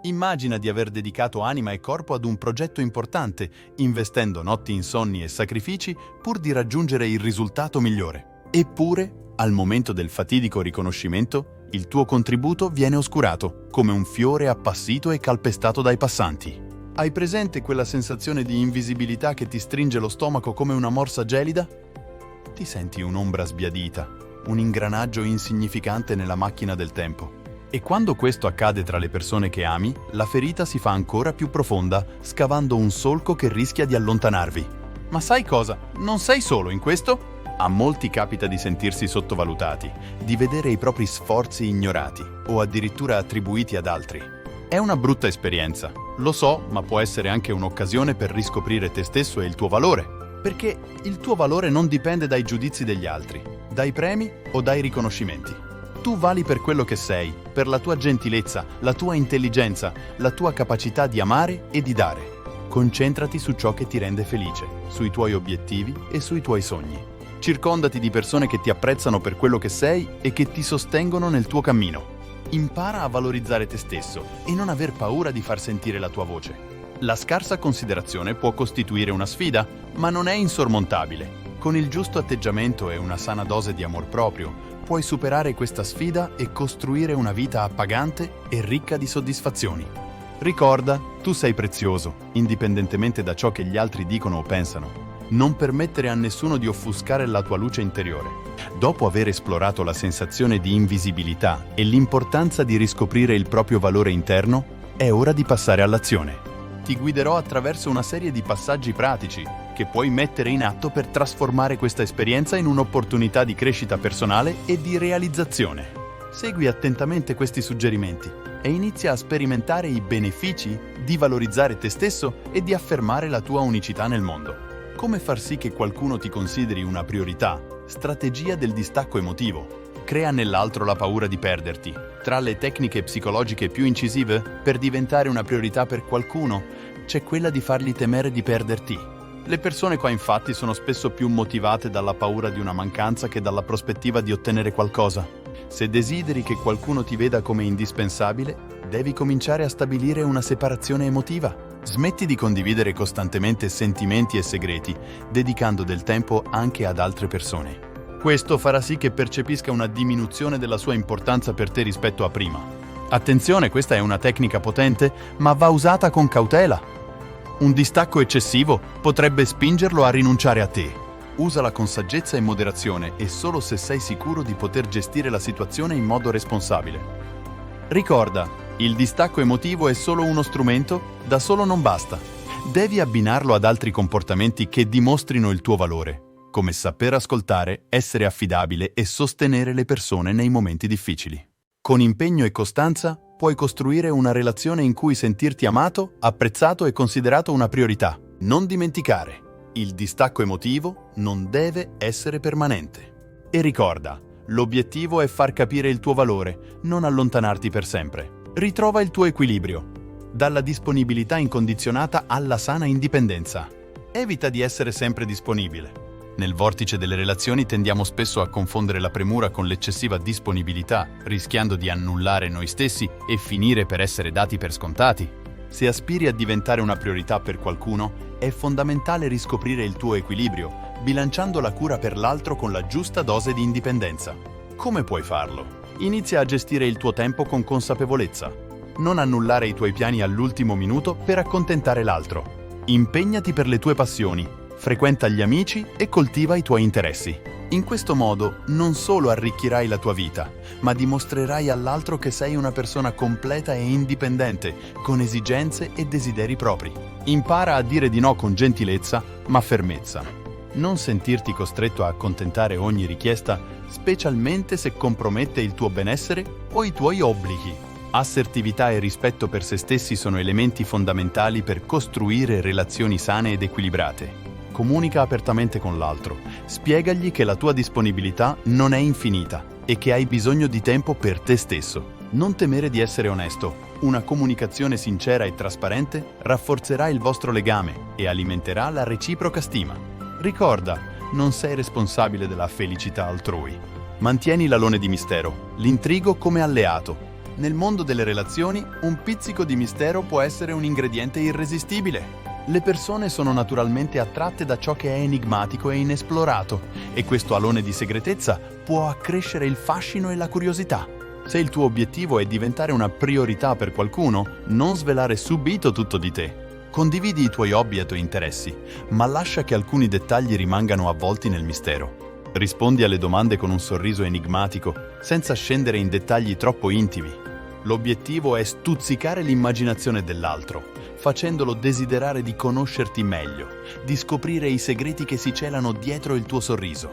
Immagina di aver dedicato anima e corpo ad un progetto importante, investendo notti insonni e sacrifici pur di raggiungere il risultato migliore. Eppure, al momento del fatidico riconoscimento, il tuo contributo viene oscurato, come un fiore appassito e calpestato dai passanti. Hai presente quella sensazione di invisibilità che ti stringe lo stomaco come una morsa gelida? Ti senti un'ombra sbiadita, un ingranaggio insignificante nella macchina del tempo. E quando questo accade tra le persone che ami, la ferita si fa ancora più profonda, scavando un solco che rischia di allontanarvi. Ma sai cosa? Non sei solo in questo? A molti capita di sentirsi sottovalutati, di vedere i propri sforzi ignorati o addirittura attribuiti ad altri. È una brutta esperienza, lo so, ma può essere anche un'occasione per riscoprire te stesso e il tuo valore. Perché il tuo valore non dipende dai giudizi degli altri, dai premi o dai riconoscimenti. Tu vali per quello che sei, per la tua gentilezza, la tua intelligenza, la tua capacità di amare e di dare. Concentrati su ciò che ti rende felice, sui tuoi obiettivi e sui tuoi sogni. Circondati di persone che ti apprezzano per quello che sei e che ti sostengono nel tuo cammino. Impara a valorizzare te stesso e non aver paura di far sentire la tua voce. La scarsa considerazione può costituire una sfida, ma non è insormontabile. Con il giusto atteggiamento e una sana dose di amor proprio, puoi superare questa sfida e costruire una vita appagante e ricca di soddisfazioni. Ricorda, tu sei prezioso, indipendentemente da ciò che gli altri dicono o pensano. Non permettere a nessuno di offuscare la tua luce interiore. Dopo aver esplorato la sensazione di invisibilità e l'importanza di riscoprire il proprio valore interno, è ora di passare all'azione. Ti guiderò attraverso una serie di passaggi pratici che puoi mettere in atto per trasformare questa esperienza in un'opportunità di crescita personale e di realizzazione. Segui attentamente questi suggerimenti e inizia a sperimentare i benefici di valorizzare te stesso e di affermare la tua unicità nel mondo. Come far sì che qualcuno ti consideri una priorità? Strategia del distacco emotivo. Crea nell'altro la paura di perderti. Tra le tecniche psicologiche più incisive per diventare una priorità per qualcuno, c'è quella di fargli temere di perderti. Le persone qua infatti sono spesso più motivate dalla paura di una mancanza che dalla prospettiva di ottenere qualcosa. Se desideri che qualcuno ti veda come indispensabile, devi cominciare a stabilire una separazione emotiva. Smetti di condividere costantemente sentimenti e segreti, dedicando del tempo anche ad altre persone. Questo farà sì che percepisca una diminuzione della sua importanza per te rispetto a prima. Attenzione, questa è una tecnica potente, ma va usata con cautela. Un distacco eccessivo potrebbe spingerlo a rinunciare a te. Usala con saggezza e moderazione e solo se sei sicuro di poter gestire la situazione in modo responsabile. Ricorda, il distacco emotivo è solo uno strumento, da solo non basta. Devi abbinarlo ad altri comportamenti che dimostrino il tuo valore, come saper ascoltare, essere affidabile e sostenere le persone nei momenti difficili. Con impegno e costanza puoi costruire una relazione in cui sentirti amato, apprezzato e considerato una priorità. Non dimenticare, il distacco emotivo non deve essere permanente. E ricorda, l'obiettivo è far capire il tuo valore, non allontanarti per sempre. Ritrova il tuo equilibrio, dalla disponibilità incondizionata alla sana indipendenza. Evita di essere sempre disponibile. Nel vortice delle relazioni tendiamo spesso a confondere la premura con l'eccessiva disponibilità, rischiando di annullare noi stessi e finire per essere dati per scontati. Se aspiri a diventare una priorità per qualcuno, è fondamentale riscoprire il tuo equilibrio, bilanciando la cura per l'altro con la giusta dose di indipendenza. Come puoi farlo? Inizia a gestire il tuo tempo con consapevolezza. Non annullare i tuoi piani all'ultimo minuto per accontentare l'altro. Impegnati per le tue passioni, frequenta gli amici e coltiva i tuoi interessi. In questo modo non solo arricchirai la tua vita, ma dimostrerai all'altro che sei una persona completa e indipendente, con esigenze e desideri propri. Impara a dire di no con gentilezza, ma fermezza. Non sentirti costretto a accontentare ogni richiesta, specialmente se compromette il tuo benessere o i tuoi obblighi. Assertività e rispetto per se stessi sono elementi fondamentali per costruire relazioni sane ed equilibrate. Comunica apertamente con l'altro, spiegagli che la tua disponibilità non è infinita e che hai bisogno di tempo per te stesso. Non temere di essere onesto. Una comunicazione sincera e trasparente rafforzerà il vostro legame e alimenterà la reciproca stima. Ricorda, non sei responsabile della felicità altrui. Mantieni l'alone di mistero, l'intrigo come alleato. Nel mondo delle relazioni, un pizzico di mistero può essere un ingrediente irresistibile. Le persone sono naturalmente attratte da ciò che è enigmatico e inesplorato, e questo alone di segretezza può accrescere il fascino e la curiosità. Se il tuo obiettivo è diventare una priorità per qualcuno, non svelare subito tutto di te. Condividi i tuoi hobby e i tuoi interessi, ma lascia che alcuni dettagli rimangano avvolti nel mistero. Rispondi alle domande con un sorriso enigmatico, senza scendere in dettagli troppo intimi. L'obiettivo è stuzzicare l'immaginazione dell'altro, facendolo desiderare di conoscerti meglio, di scoprire i segreti che si celano dietro il tuo sorriso.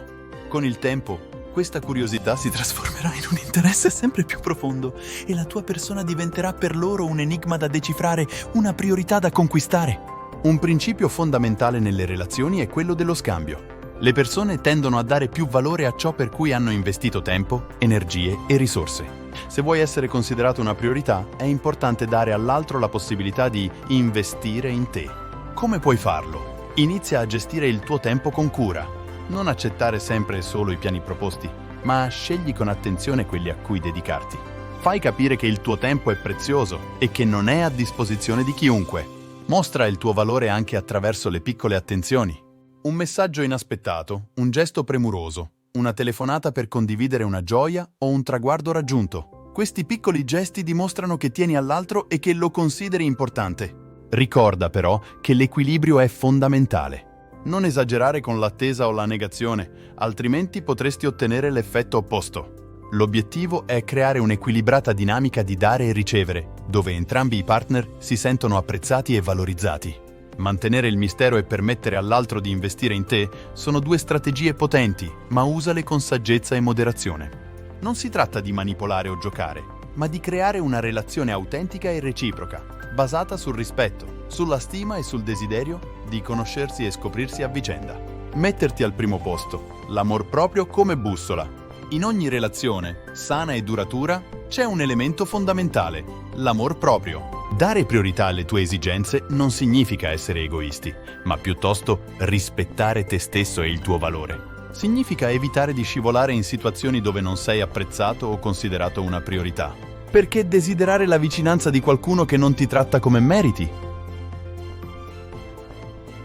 Con il tempo, questa curiosità si trasformerà in un interesse sempre più profondo e la tua persona diventerà per loro un enigma da decifrare, una priorità da conquistare. Un principio fondamentale nelle relazioni è quello dello scambio. Le persone tendono a dare più valore a ciò per cui hanno investito tempo, energie e risorse. Se vuoi essere considerato una priorità, è importante dare all'altro la possibilità di investire in te. Come puoi farlo? Inizia a gestire il tuo tempo con cura. Non accettare sempre solo i piani proposti, ma scegli con attenzione quelli a cui dedicarti. Fai capire che il tuo tempo è prezioso e che non è a disposizione di chiunque. Mostra il tuo valore anche attraverso le piccole attenzioni. Un messaggio inaspettato, un gesto premuroso, una telefonata per condividere una gioia o un traguardo raggiunto. Questi piccoli gesti dimostrano che tieni all'altro e che lo consideri importante. Ricorda però che l'equilibrio è fondamentale. Non esagerare con l'attesa o la negazione, altrimenti potresti ottenere l'effetto opposto. L'obiettivo è creare un'equilibrata dinamica di dare e ricevere, dove entrambi i partner si sentono apprezzati e valorizzati. Mantenere il mistero e permettere all'altro di investire in te sono due strategie potenti, ma usale con saggezza e moderazione. Non si tratta di manipolare o giocare, ma di creare una relazione autentica e reciproca, basata sul rispetto, sulla stima e sul desiderio di conoscersi e scoprirsi a vicenda. Metterti al primo posto, l'amor proprio come bussola. In ogni relazione, sana e duratura, c'è un elemento fondamentale, l'amor proprio. Dare priorità alle tue esigenze non significa essere egoisti, ma piuttosto rispettare te stesso e il tuo valore. Significa evitare di scivolare in situazioni dove non sei apprezzato o considerato una priorità. Perché desiderare la vicinanza di qualcuno che non ti tratta come meriti?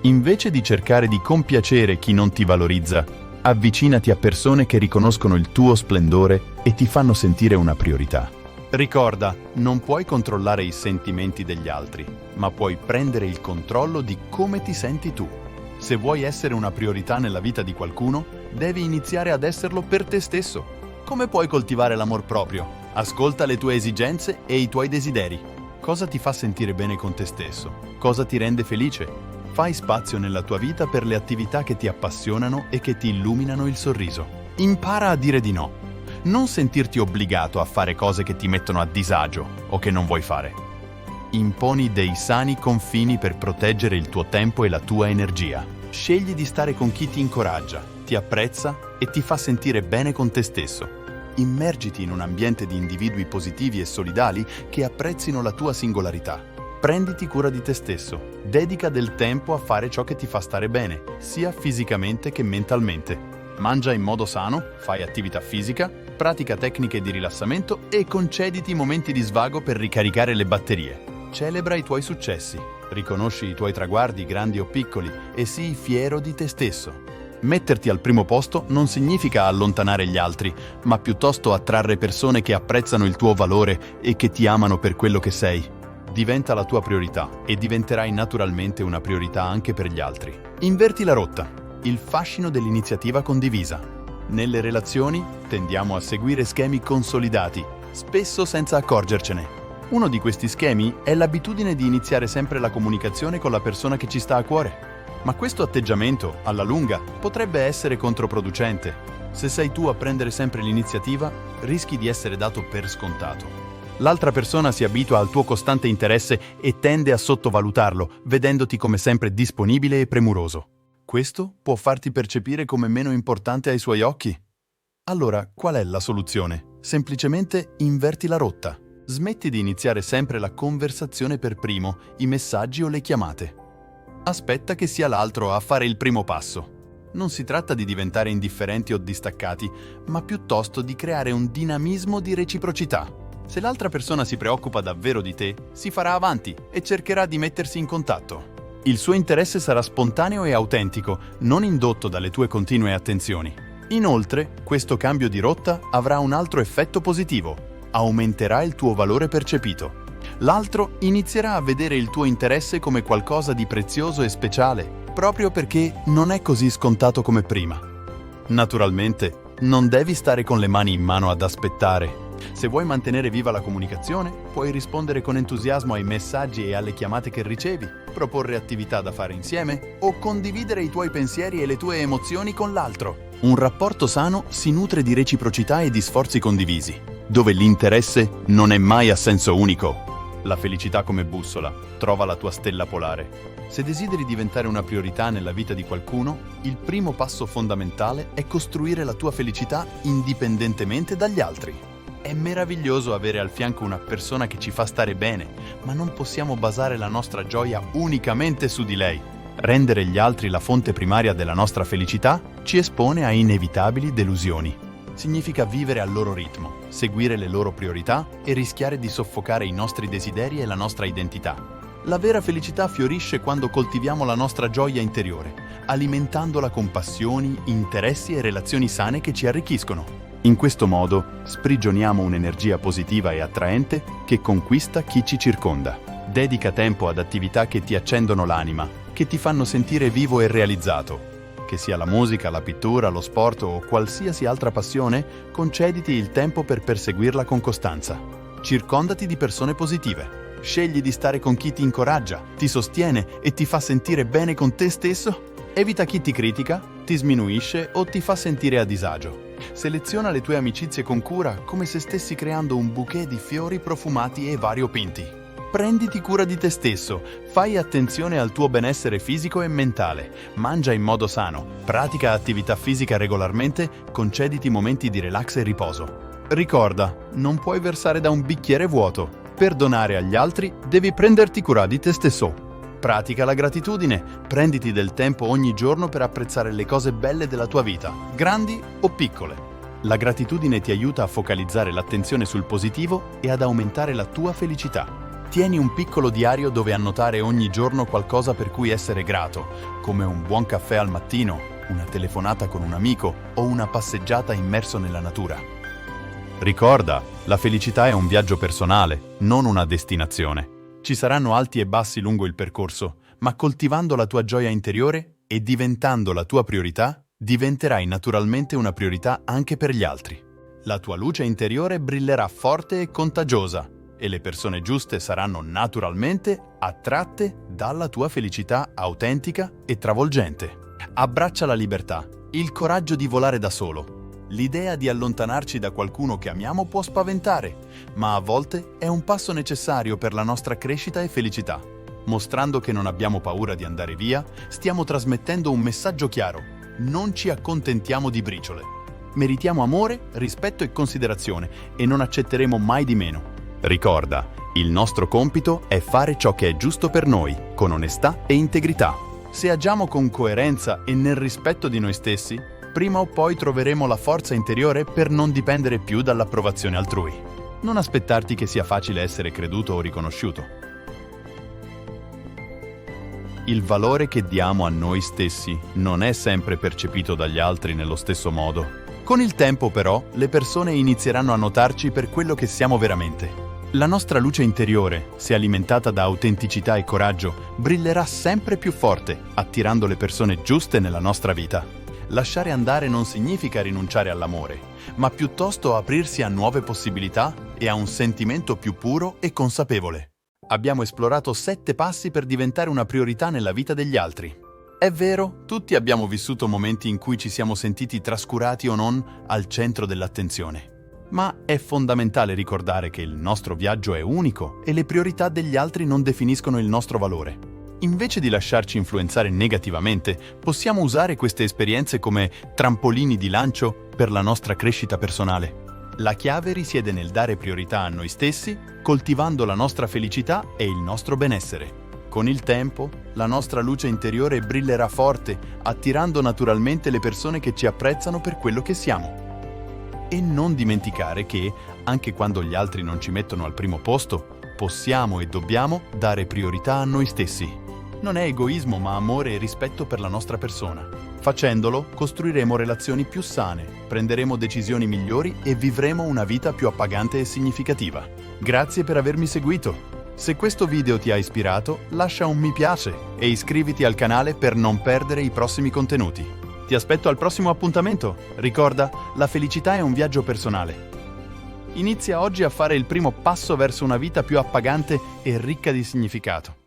Invece di cercare di compiacere chi non ti valorizza, avvicinati a persone che riconoscono il tuo splendore e ti fanno sentire una priorità. Ricorda, non puoi controllare i sentimenti degli altri, ma puoi prendere il controllo di come ti senti tu. Se vuoi essere una priorità nella vita di qualcuno, devi iniziare ad esserlo per te stesso. Come puoi coltivare l'amor proprio? Ascolta le tue esigenze e i tuoi desideri. Cosa ti fa sentire bene con te stesso? Cosa ti rende felice? Fai spazio nella tua vita per le attività che ti appassionano e che ti illuminano il sorriso. Impara a dire di no. Non sentirti obbligato a fare cose che ti mettono a disagio o che non vuoi fare. Imponi dei sani confini per proteggere il tuo tempo e la tua energia. Scegli di stare con chi ti incoraggia, ti apprezza e ti fa sentire bene con te stesso. Immergiti in un ambiente di individui positivi e solidali che apprezzino la tua singolarità. Prenditi cura di te stesso, dedica del tempo a fare ciò che ti fa stare bene, sia fisicamente che mentalmente. Mangia in modo sano, fai attività fisica, pratica tecniche di rilassamento e concediti momenti di svago per ricaricare le batterie. Celebra i tuoi successi, riconosci i tuoi traguardi grandi o piccoli e sii fiero di te stesso. Metterti al primo posto non significa allontanare gli altri, ma piuttosto attrarre persone che apprezzano il tuo valore e che ti amano per quello che sei. Diventa la tua priorità e diventerai naturalmente una priorità anche per gli altri. Inverti la rotta, il fascino dell'iniziativa condivisa. Nelle relazioni tendiamo a seguire schemi consolidati, spesso senza accorgercene. Uno di questi schemi è l'abitudine di iniziare sempre la comunicazione con la persona che ci sta a cuore. Ma questo atteggiamento, alla lunga, potrebbe essere controproducente. Se sei tu a prendere sempre l'iniziativa, rischi di essere dato per scontato. L'altra persona si abitua al tuo costante interesse e tende a sottovalutarlo, vedendoti come sempre disponibile e premuroso. Questo può farti percepire come meno importante ai suoi occhi. Allora, qual è la soluzione? Semplicemente inverti la rotta. Smetti di iniziare sempre la conversazione per primo, i messaggi o le chiamate. Aspetta che sia l'altro a fare il primo passo. Non si tratta di diventare indifferenti o distaccati, ma piuttosto di creare un dinamismo di reciprocità. Se l'altra persona si preoccupa davvero di te, si farà avanti e cercherà di mettersi in contatto. Il suo interesse sarà spontaneo e autentico, non indotto dalle tue continue attenzioni. Inoltre, questo cambio di rotta avrà un altro effetto positivo: aumenterà il tuo valore percepito. L'altro inizierà a vedere il tuo interesse come qualcosa di prezioso e speciale, proprio perché non è così scontato come prima. Naturalmente, non devi stare con le mani in mano ad aspettare. Se vuoi mantenere viva la comunicazione, puoi rispondere con entusiasmo ai messaggi e alle chiamate che ricevi, proporre attività da fare insieme o condividere i tuoi pensieri e le tue emozioni con l'altro. Un rapporto sano si nutre di reciprocità e di sforzi condivisi, dove l'interesse non è mai a senso unico. La felicità come bussola, trova la tua stella polare. Se desideri diventare una priorità nella vita di qualcuno, il primo passo fondamentale è costruire la tua felicità indipendentemente dagli altri. È meraviglioso avere al fianco una persona che ci fa stare bene, ma non possiamo basare la nostra gioia unicamente su di lei. Rendere gli altri la fonte primaria della nostra felicità ci espone a inevitabili delusioni. Significa vivere al loro ritmo, seguire le loro priorità e rischiare di soffocare i nostri desideri e la nostra identità. La vera felicità fiorisce quando coltiviamo la nostra gioia interiore, alimentandola con passioni, interessi e relazioni sane che ci arricchiscono. In questo modo sprigioniamo un'energia positiva e attraente che conquista chi ci circonda. Dedica tempo ad attività che ti accendono l'anima, che ti fanno sentire vivo e realizzato. Che sia la musica, la pittura, lo sport o qualsiasi altra passione, concediti il tempo per perseguirla con costanza. Circondati di persone positive. Scegli di stare con chi ti incoraggia, ti sostiene e ti fa sentire bene con te stesso. Evita chi ti critica, ti sminuisce o ti fa sentire a disagio. Seleziona le tue amicizie con cura, come se stessi creando un bouquet di fiori profumati e variopinti. Prenditi cura di te stesso, fai attenzione al tuo benessere fisico e mentale, mangia in modo sano, pratica attività fisica regolarmente, concediti momenti di relax e riposo. Ricorda, non puoi versare da un bicchiere vuoto. Per donare agli altri, devi prenderti cura di te stesso. Pratica la gratitudine, prenditi del tempo ogni giorno per apprezzare le cose belle della tua vita, grandi o piccole. La gratitudine ti aiuta a focalizzare l'attenzione sul positivo e ad aumentare la tua felicità. Tieni un piccolo diario dove annotare ogni giorno qualcosa per cui essere grato, come un buon caffè al mattino, una telefonata con un amico o una passeggiata immerso nella natura. Ricorda, la felicità è un viaggio personale, non una destinazione. Ci saranno alti e bassi lungo il percorso, ma coltivando la tua gioia interiore e diventando la tua priorità, diventerai naturalmente una priorità anche per gli altri. La tua luce interiore brillerà forte e contagiosa, e le persone giuste saranno naturalmente attratte dalla tua felicità autentica e travolgente. Abbraccia la libertà, il coraggio di volare da solo. L'idea di allontanarci da qualcuno che amiamo può spaventare, ma a volte è un passo necessario per la nostra crescita e felicità. Mostrando che non abbiamo paura di andare via, stiamo trasmettendo un messaggio chiaro: non ci accontentiamo di briciole. Meritiamo amore, rispetto e considerazione e non accetteremo mai di meno. Ricorda, il nostro compito è fare ciò che è giusto per noi, con onestà e integrità. Se agiamo con coerenza e nel rispetto di noi stessi, prima o poi troveremo la forza interiore per non dipendere più dall'approvazione altrui. Non aspettarti che sia facile essere creduto o riconosciuto. Il valore che diamo a noi stessi non è sempre percepito dagli altri nello stesso modo. Con il tempo, però, le persone inizieranno a notarci per quello che siamo veramente. La nostra luce interiore, se alimentata da autenticità e coraggio, brillerà sempre più forte, attirando le persone giuste nella nostra vita. Lasciare andare non significa rinunciare all'amore, ma piuttosto aprirsi a nuove possibilità e a un sentimento più puro e consapevole. Abbiamo esplorato 7 passi per diventare una priorità nella vita degli altri. È vero, tutti abbiamo vissuto momenti in cui ci siamo sentiti trascurati o non al centro dell'attenzione. Ma è fondamentale ricordare che il nostro viaggio è unico e le priorità degli altri non definiscono il nostro valore. Invece di lasciarci influenzare negativamente, possiamo usare queste esperienze come trampolini di lancio per la nostra crescita personale. La chiave risiede nel dare priorità a noi stessi, coltivando la nostra felicità e il nostro benessere. Con il tempo, la nostra luce interiore brillerà forte, attirando naturalmente le persone che ci apprezzano per quello che siamo. E non dimenticare che, anche quando gli altri non ci mettono al primo posto, possiamo e dobbiamo dare priorità a noi stessi. Non è egoismo, ma amore e rispetto per la nostra persona. Facendolo, costruiremo relazioni più sane, prenderemo decisioni migliori e vivremo una vita più appagante e significativa. Grazie per avermi seguito. Se questo video ti ha ispirato, lascia un mi piace e iscriviti al canale per non perdere i prossimi contenuti. Ti aspetto al prossimo appuntamento. Ricorda, la felicità è un viaggio personale. Inizia oggi a fare il primo passo verso una vita più appagante e ricca di significato.